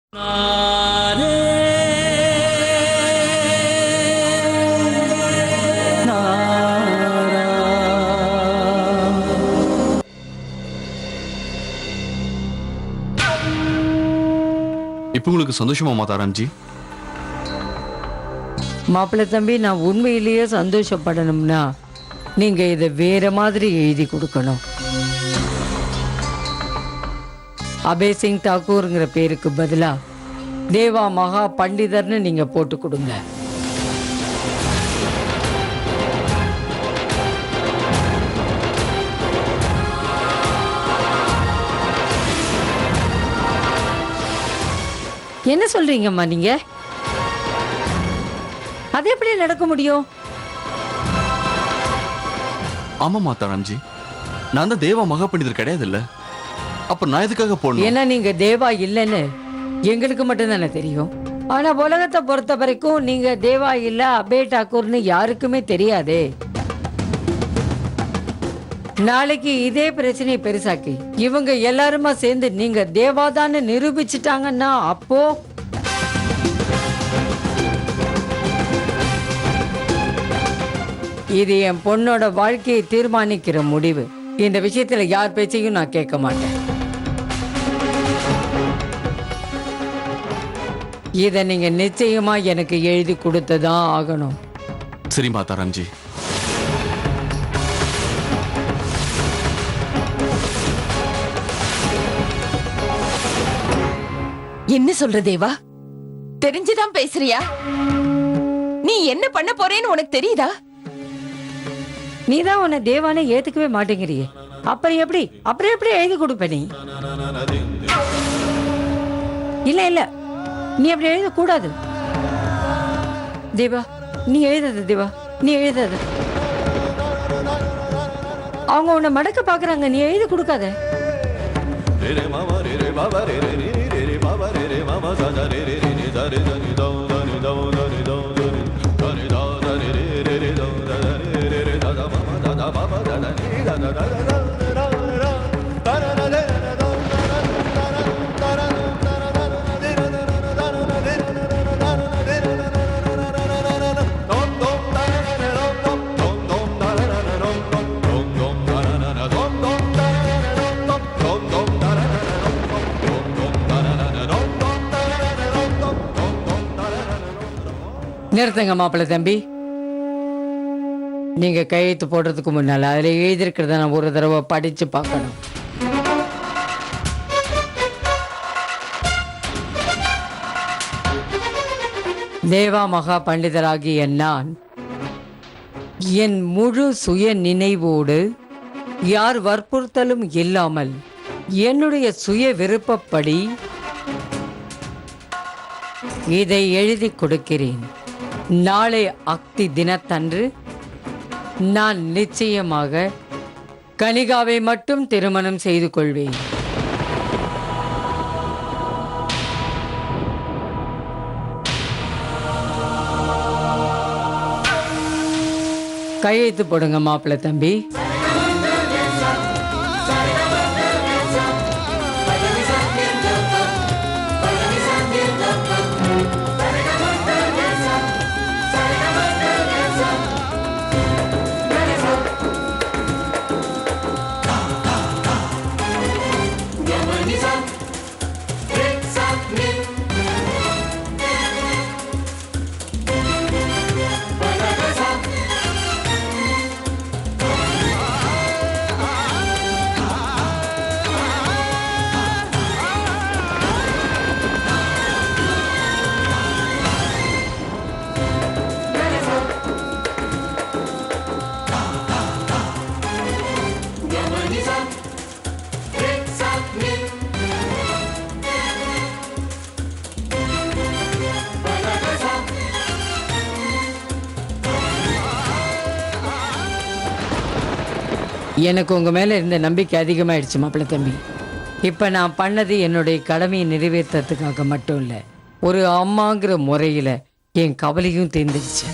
இப்போ உங்களுக்கு சந்தோஷமா மாதாராம்ஜி? மாப்பிள்ளை தம்பி, நான் உண்மையிலேயே சந்தோஷப்படணும்னா நீங்க இதை வேற மாதிரி எழுதி கொடுக்கணும். அபய் சிங் தாக்கூர்ங்கிற பேருக்கு பதிலா தேவா மகா பண்டிதர்னு நீங்க போட்டு கொடுங்க. என்ன சொல்றீங்கம்மா நீங்க? அது எப்படி நடக்க முடியும்? ஆமா மாதாராம்ஜி, நான் தான் தேவா மகா பண்டிதர் கிடையாது இல்ல. அப்ப நான் எதுக்காக போடணும்? ஏன்னா நீங்க தேவா இல்லைன்னு எங்களுக்கு மட்டும் தானே தெரியும். ஆனா உலகத்தை பொறுத்த வரைக்கும் நீங்க தேவா இல்ல அபய் டாக்கூர்னு யாருக்குமே தெரியாதே. நாளைக்கு இதே பிரச்சனையை பெருசாக்கி இவங்க எல்லாருமா சேர்ந்து நீங்க தேவாதான்னு நிரூபிச்சுட்டாங்கன்னா அப்போ இது என் பொண்ணோட வாழ்க்கையை தீர்மானிக்கிற முடிவு. இந்த விஷயத்துல யார் பேச்சையும் நான் கேட்க மாட்டேன். இத நீங்க நிச்சயமா எனக்கு எழுதி கொடுத்துதான் ஆகணும். சரி மாதாராம்ஜி. என்ன சொல்ற தேவா? தெரிஞ்சுதான் பேசுறியா? நீ என்ன பண்ண போறேன்னு உனக்கு தெரியுதா? நீதான் உன்னை தேவானே ஏத்துக்கவே மாட்டேங்கிறியே. அப்புறம் எப்படி எழுதி கொடுப்ப நீ? இல்ல இல்ல, நீ அப்படி எழுத கூடாது தேவா. நீ எழுதாத தேவா, நீ எழுதாத. அவங்க உன்னை மடக்க பாக்குறாங்க, நீ எழுதி கொடுக்காத. நிறுத்துங்க மாப்பிள்ளை தம்பி. நீங்க கையெழுத்து போடுறதுக்கு முன்னால அதுல எழுதியிருக்கிறத நான் ஒரு தடவை படிச்சு பார்க்கணும். தேவா மகா பண்டிதராகிய நான் என் முழு சுய நினைவோடு யார் வற்புறுத்தலும் இல்லாமல் என்னுடைய சுய விருப்பப்படி இதை எழுதி கொடுக்கிறேன். நாளை அக்தி தினத்தன்று நான் நிச்சயமாக கனிகாவை மட்டும் திருமணம் செய்து கொள்வேன். கையெழுத்து போடுங்க மாப்பிள்ளை தம்பி. எனக்கு உங்க மேல இருந்த நம்பிக்கை அதிகமாயிடுச்சு மாப்பிள்ளை தம்பி. இப்ப நான் பண்ணது என்னுடைய கடமையை நிறைவேற்றத்துக்காக மட்டும் இல்ல, ஒரு அம்மாங்கிற முறையில என் கவலையும் தீர்ந்துடுச்சு.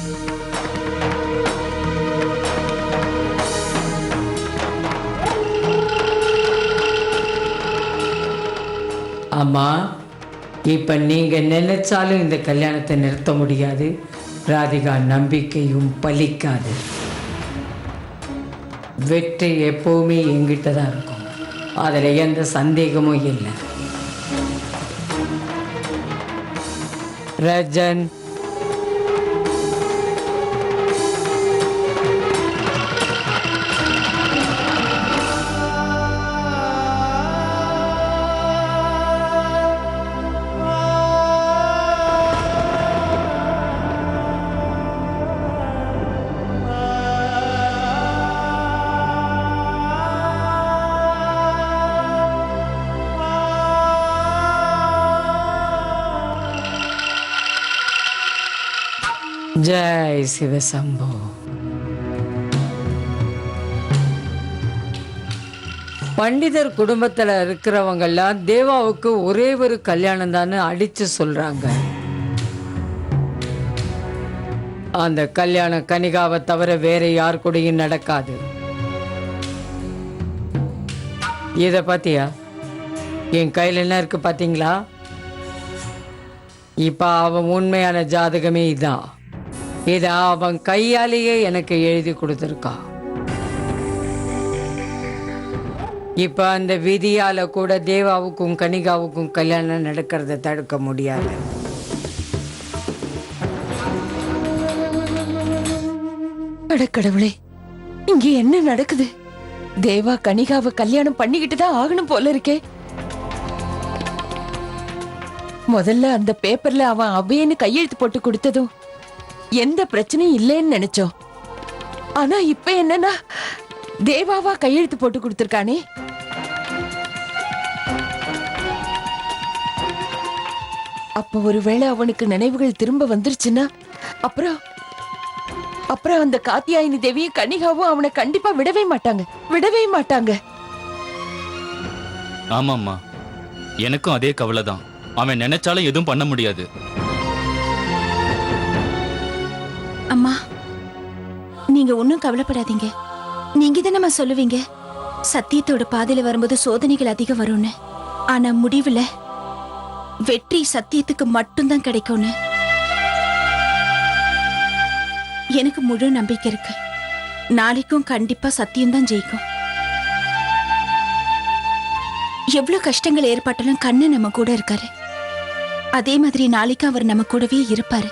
அம்மா, இப்ப நீங்க நினைச்சாலும் இந்த கல்யாணத்தை நிறுத்த முடியாது. ராதிகா நம்பிக்கையும் பலிக்காது. வெற்றி எப்பவுமே எங்கிட்ட தான் இருக்கும். அதுல எந்த சந்தேகமும் இல்லை. ரஜன், ஜெய் சிவசம்போ. பண்டிதர் குடும்பத்துல இருக்கிறவங்கெல்லாம் தேவாவுக்கு ஒரே ஒரு கல்யாணம் தானே அடிச்சு சொல்றாங்க. அந்த கல்யாணம் கனிகாவை தவிர வேற யார் கூடயும் நடக்காது. இத பாத்தியா? என் கையில் என்ன இருக்கு பாத்தீங்களா? இப்ப அவன் உண்மையான ஜாதகமே இதான். இத அவன் கையாலேயே எனக்கு எழுதி கொடுத்துருக்கான். இப்ப அந்த விதியால கூட தேவாவுக்கும் கனிகாவுக்கும் கல்யாணம் நடக்கிறத தடுக்க முடியாது. கடவுளே, இங்க என்ன நடக்குது? தேவா கனிகாவை கல்யாணம் பண்ணிக்கிட்டு தான் ஆகணும் போல இருக்கே. முதல்ல அந்த பேப்பர்ல அவன் அவையன்னு கையெழுத்து போட்டு கொடுத்ததும் எந்த பிரச்சனையும் இல்லைன்னு நினைச்சோம். ஆனா இப்ப என்னன்னா தேவாவா கையெழுத்து போட்டு கொடுத்திருக்கானே. அப்ப ஒருவேளை அவனுக்கு நினைவுகள் திரும்ப வந்துருச்சுன்னா அப்புறம் அந்த காத்தியாயினி தேவியும் கனிகாவும் அவனை கண்டிப்பா விடவே மாட்டாங்க. ஆமாம்மா, எனக்கும் அதே கவலை தான். அவன் நினைச்சாலும் எதுவும் பண்ண முடியாது. அம்மா, நீங்க ஒன்னும் கவலைப்படாதீங்க. நீங்க தான் நம்ம சொல்லுவீங்க சத்தியத்தோட பாதையில வரும்போது சோதனைகள் அதிகம் வரும்னு. ஆனா முடிவுல வெற்றி சத்தியத்துக்கு மட்டும்தான் கிடைக்கும்னு எனக்கு முழு நம்பிக்கை இருக்கு. நாளைக்கும் கண்டிப்பா சத்தியம்தான் ஜெயிக்கும். எவ்வளவு கஷ்டங்கள் ஏற்பட்டாலும் கண்ணு நம்ம கூட இருக்காரு. அதே மாதிரி நாளைக்கு அவர் நம்ம கூடவே இருப்பாரு.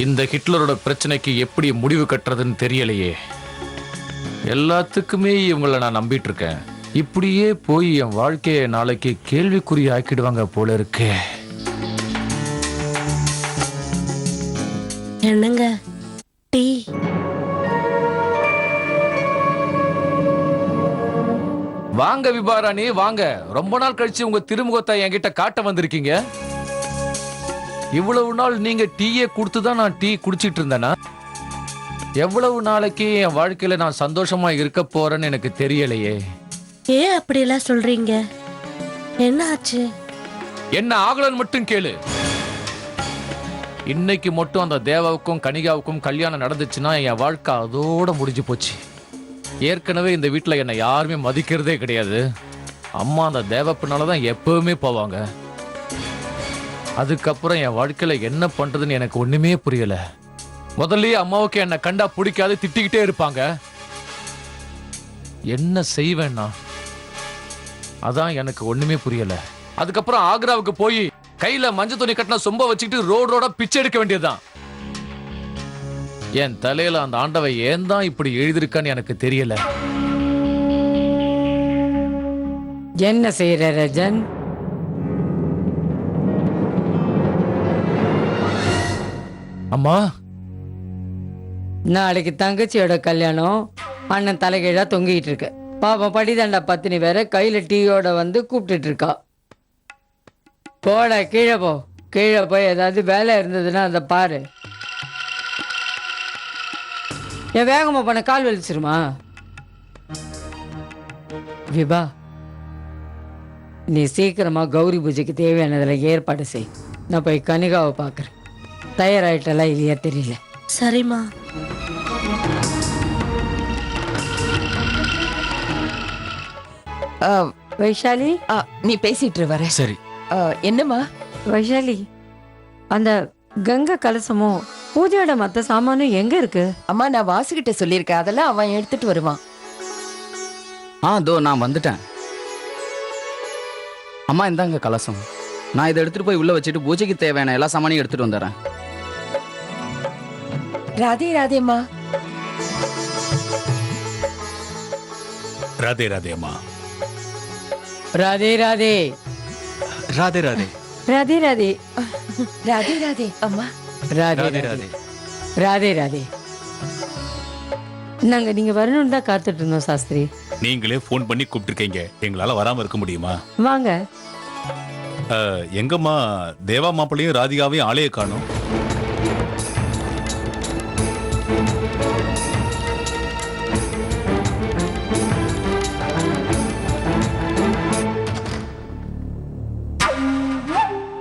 இந்த ஹிட்லரோட பிரச்சனைக்கு எப்படி முடிவு கட்டுறதுன்னு தெரியலையே. எல்லாத்துக்குமே இவங்கள நான் நம்பிட்டு இருக்கேன். இப்படியே போய் என் வாழ்க்கையை நாளைக்கு கேள்விக்குறி ஆக்கிடுவாங்க போல இருக்கே. என்னங்க டீ? வாங்க விபாராணி வாங்க. ரொம்ப நாள் கழிச்சு உங்க திருமுகத்தை என்கிட்ட காட்ட வந்திருக்கீங்க. இவ்வளவு நாள் நீங்க டீயே கொடுத்துதான் நான் டீ குடிச்சிட்டு இருந்தேனா? எவ்வளவு நாளைக்கு என் வாழ்க்கையில நான் சந்தோஷமா இருக்க போறேன்னு எனக்கு தெரியலையே. ஏன் அப்படியெல்லாம் சொல்றீங்க? என்ன ஆச்சு? என்ன ஆகலன்னு மட்டும் கேளு. இன்னைக்கு மட்டும் அந்த தேவாவுக்கும் கனிகாவுக்கும் கல்யாணம் நடந்துச்சுன்னா என் வாழ்க்கை அதோட முடிஞ்சு போச்சு. ஏற்கனவே இந்த வீட்டுல என்னை யாருமே மதிக்கிறதே கிடையாது. அம்மா அந்த தேவ பின்னாலதான் எப்பவுமே போவாங்க. அதுக்கப்புறம் என் வாழ்க்கையில என்ன பண்றதுன்னு எனக்கு ஒண்ணுமே புரியல. முதல்லயே அம்மாவுக்கு என்னை கண்டா பிடிக்காது, திட்டிக்கிட்டே இருப்பாங்க. என்ன செய்வேன்னா அதான் எனக்கு ஒண்ணுமே புரியல. அதுக்கப்புறம் ஆக்ராவுக்கு போய் கையில மஞ்சள் துணி கட்டின சொம்ப வச்சுக்கிட்டு ரோடோட பிச்சை எடுக்க வேண்டியதுதான். என் தலையில அந்த ஆண்டவை ஏன் தான் இப்படி எழுதிருக்கான்னு எனக்கு தெரியல. என்ன செய்யற ரஜன்? அம்மா, நாளைக்கு தங்கச்சியோட கல்யாணம். அண்ணன் தலைகீழா தொங்கிட்டு இருக்கு. பாப்பா படிதாண்டா பத்தினி வேற கையில டீயோட வந்து கூப்பிட்டுட்டு இருக்கா. போட கீழே போ. கீழே போய் ஏதாவது வேலை இருந்ததுன்னா அதை பாரு. என் வேகமா பண்ண கால் வலிச்சிருமா? விபா, நீ சீக்கிரமா கௌரி பூஜைக்கு தேவையானதில் ஏற்பாடு செய். நான் போய் கனிகாவை பார்க்குறேன். தயாராயிட்டெல்லாம் இல்லையா தெரியல. சரிம்மா. வைஷாலி, நீ பேசிட்டு வர. சரி. என்னம்மா? வைஷாலி, அந்த கங்கை கலசமும் பூஜையோட மற்ற சாமானும் எங்க இருக்கு? அம்மா, நான் வாசுகிட்ட சொல்லியிருக்கேன். அதெல்லாம் அவன் எடுத்துட்டு வருவான். தோ நான் வந்துட்டேன். அம்மா இந்தாங்க கலசம். நான் இதை எடுத்துட்டு போய் உள்ள வச்சுட்டு பூஜைக்கு தேவையான எல்லா சாமானையும் எடுத்துட்டு வந்துடுறேன். ராதே ராதேம்மா. ராதே ராதே அம்மா. ராதே ராதே. ராதே ராதே. ராதே ராதே. ராதே ராதே அம்மா. ராதே ராதே ராதே. ராதே. ராதே ராதே. நாங்க நீங்க வரணும்னு தான் காத்துட்டு இருந்தோம் சாஸ்திரி. நீங்களே ஃபோன் பண்ணி கூப்பிட்டுருக்கீங்க, எங்களால வராம இருக்க முடியுமா? வாங்க. எங்கம்மா தேவா மாப்பிள்ளையும் ராதிகாவையும் ஆளையே காணோம்.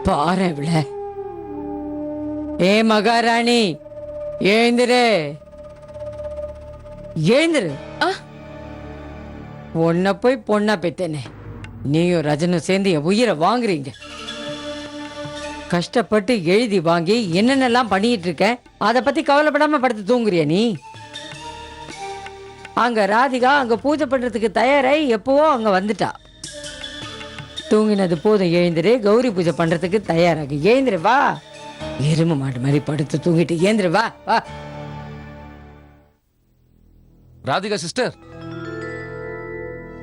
பாரு இவள. ஏ மகாராணி, எழுந்திரு எழுந்திரு. உன்னை போய் பொண்ணா பெத்தனே. நீயும் ரஜனும் சேர்ந்து என் உயிரை வாங்குறீங்க. கஷ்டப்பட்டு எழுதி வாங்கி என்னென்னலாம் பண்ணிட்டு இருக்க, அதை பத்தி கவலைப்படாம படுத்து தூங்குறிய நீ? அங்க ராதிகா அங்க பூஜை பண்றதுக்கு தயாராகி எப்பவோ அங்க வந்துட்டா. தூங்கினது போதும், எழுந்திரு. கௌரி பூஜை பண்றதுக்கு தயாராகி எழுந்திரு. வா. எருமை மாட்டு மாதிரி படுத்து தூங்கிட்டு எழுந்திரு. வா வா. ராதிகா சிஸ்டர்,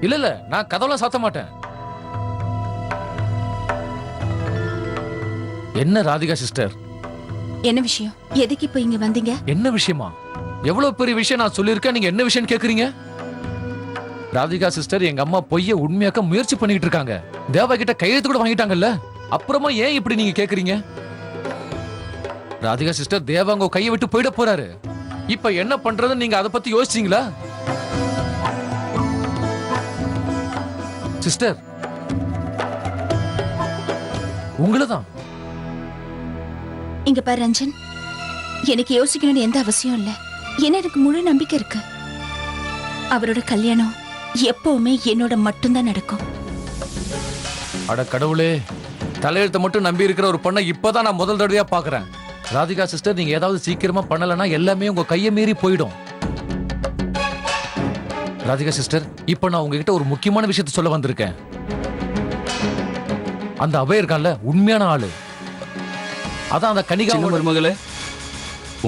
இல்ல நான் கதவுலாம் சாத்த மாட்டேன். என்ன ராதிகா சிஸ்டர்? என்ன விஷயம்? எதுக்கு இப்ப இங்க வந்தீங்க? என்ன விஷயமா? எவ்வளவு பெரிய விஷயம் நான் சொல்லியிருக்கேன், நீங்க என்ன விஷயம் கேக்குறீங்க? ராதிகா சிஸ்டர், எங்க அம்மா பொய்ய உண்மையாக்க முயற்சி பண்ணிட்டு இருக்காங்க. தேவா கிட்ட கையெழுத்து கூட வாங்கிட்டாங்கல்ல, அப்புறமா ஏன் இப்படி நீங்க கேக்குறீங்க? ராதிகா சிஸ்டர், தேவா உங்க கையை விட்டு போயிட போறாரு. இப்ப என்ன பண்றதுன்னு நீங்க அதை பத்தி யோசிச்சீங்களா? சிஸ்டர், உங்களதான். இங்க பாரு ரஞ்சன், எனக்கு யோசிக்கணும்னு எந்த அவசியம் இல்லை. ஏன்னா எனக்கு முழு நம்பிக்கை இருக்கு. அவரோட கல்யாணம் எப்பவுமே என்னோட மட்டும்தான் நடக்கும். அட கடவுளே, தலையெழுத்தை மட்டும் நம்பி இருக்கிற ஒரு பொண்ணை இப்பதான் நான் முதல் தடவையா பாக்குறேன். ராதிகா சிஸ்டர், நீங்க ஏதாவது சீக்கிரமா பண்ணலன்னா எல்லாமே உங்க கையை மீறி போயிடும். ராதிகா சிஸ்டர், இப்ப நான் உங்ககிட்ட ஒரு முக்கியமான விஷயத்த சொல்ல வந்திருக்கேன். அந்த அபய இருக்கான்ல, உண்மையான ஆளு. அதான் அந்த கனிகா சின்ன மருமகளே,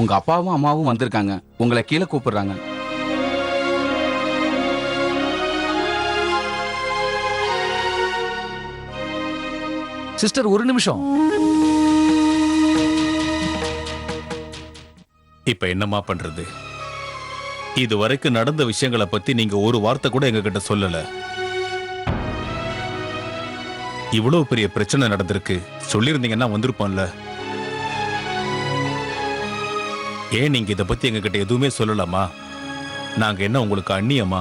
உங்க அப்பாவும் அம்மாவும் வந்திருக்காங்க. உங்களை கீழே கூப்பிடுறாங்க. சிஸ்டர், ஒரு நிமிஷம். இப்ப என்னம்மா பண்றது? இது வரைக்கும் நடந்த விஷயங்களை பத்தி நீங்க ஒரு வார்த்தை கூட எங்க கிட்ட சொல்லல. இவ்வளவு பெரிய பிரச்சனை நடந்திருக்கு, சொல்லியிருந்தீங்கன்னா வந்திருப்போம்ல. ஏன் நீங்க இத பத்தி எங்க கிட்ட எதுவுமே சொல்லலாமா? நாங்க என்ன உங்களுக்கு அந்நியமா?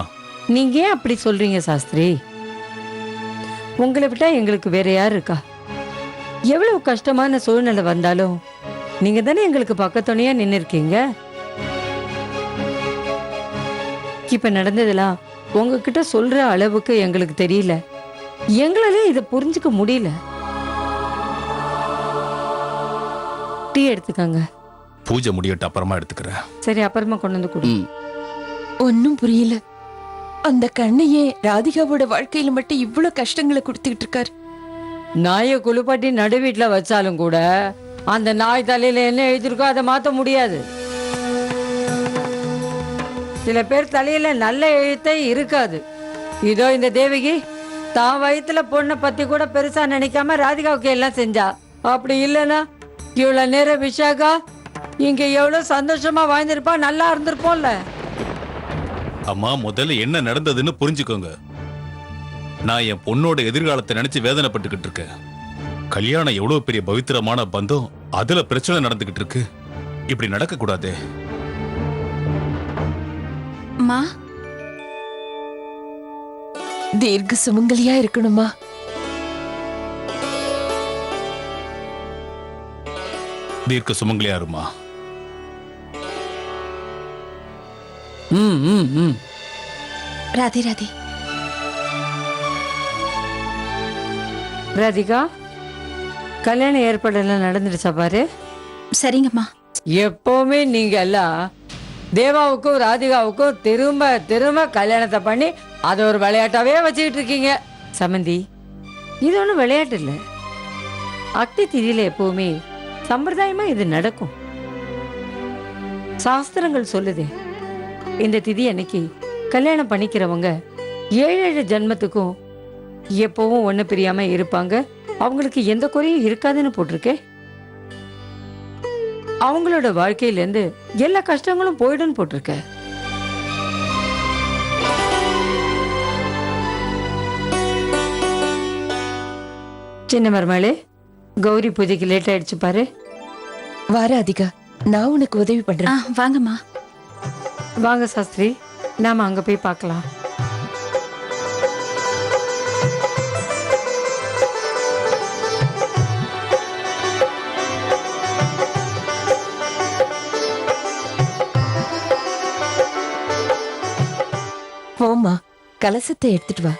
நீங்க ஏன் அப்படி சொல்றீங்க சாஸ்திரி? உங்களை விட்டா எங்களுக்கு வேற யார் இருக்கா? எவ்வளவு கஷ்டமான சூழ்நிலை வந்தாலும் நீங்க தானே எங்களுக்கு பக்கத்துணையா நின்று இருக்கீங்க. இப்ப நடந்ததெல்லாம் உங்ககிட்ட சொல்ற அளவுக்கு எங்களுக்கு தெரியல. எங்களாலே இதை புரிஞ்சுக்க முடியல. டீ எடுத்துக்கங்க. பூஜை முடியட்டு அப்புறமா எடுத்துக்கிறேன். சரி, அப்புறமா கொண்டு வந்து கொடு. ஒன்னும் புரியல. அந்த கண்ணையே ராதிகாவோட வாழ்க்கையில மட்டும் இவ்வளவு கஷ்டங்களை கொடுத்துக்கிட்டு இருக்காரு. நாயை குளிப்பாட்டி நடு வீட்டுல வச்சாலும் கூட அந்த நாய் தலையில என்ன எழுதிருக்கோ அதை மாத்த முடியாது. சில பேர் தலையில நல்ல எழுத்தே இருக்காது. இதோ இந்த தேவகி தான் வயிற்றுல பொண்ணை பத்தி கூட பெருசா நினைக்காம ராதிகாவுக்கு எல்லாம் செஞ்சா. அப்படி இல்லைன்னா இவ்வளவு நேரம் விஷாகா இங்க எவ்வளவு சந்தோஷமா வாழ்ந்திருப்பா, நல்லா இருந்திருப்போம்ல. அம்மா, முதல்ல என்ன நடந்ததுன்னு புரிஞ்சுக்கோங்க. நான் என் பொண்ணோட எதிர்காலத்தை நினைச்சு வேதனைப்பட்டுக்கிட்டு இருக்கேன். கல்யாணம் எவ்வளவு பெரிய பவித்திரமான பந்தம், அதுல பிரச்சனை நடந்துகிட்டு இருக்கு. இப்படி நடக்க கூடாது. மா, தீர்க்க சுமங்கலியா இருக்கணுமா? தீர்க்க சுமங்கலியா இருமா. ராதே ராதே. ராதிகா, கல்யாண ஏற்பாடெல்லாம் நடந்துடுச்சா பாரு. சரிங்கம்மா. எப்பவுமே நீங்க எல்லாம் தேவாவுக்கும் ராதிகாவுக்கும் திரும்ப திரும்ப கல்யாணத்தை பண்ணி அதை ஒரு விளையாட்டாவே வச்சுக்கிட்டு இருக்கீங்க. சமந்தி, இது ஒன்றும் விளையாட்டு இல்லை. அக்னி திதியில எப்பவுமே சம்பிரதாயமா இது நடக்கும். சாஸ்திரங்கள் சொல்லுதே, இந்த திதி அன்னைக்கு கல்யாணம் பண்ணிக்கிறவங்க 7 ஜென்மத்துக்கும் எப்பவும் ஒண்ணு பிரியாம இருப்பாங்க, அவங்களுக்கு எந்த குறையும் இருக்காதுன்னு போட்டிருக்கே. அவங்களோட வாழ்க்கையில இருந்து எல்லா கஷ்டங்களும் போயிடுன்னு போட்டிருக்க. சின்ன மருமகளே, கௌரி பூஜைக்கு லேட் ஆயிடுச்சு பாரு. வா ராதிகா, நான் உனக்கு உதவி பண்றேன். வாங்கம்மா. வாங்க சாஸ்திரி, நாம அங்க போய் பார்க்கலாம். போமா, கலசத்தை எடுத்துட்டு வா.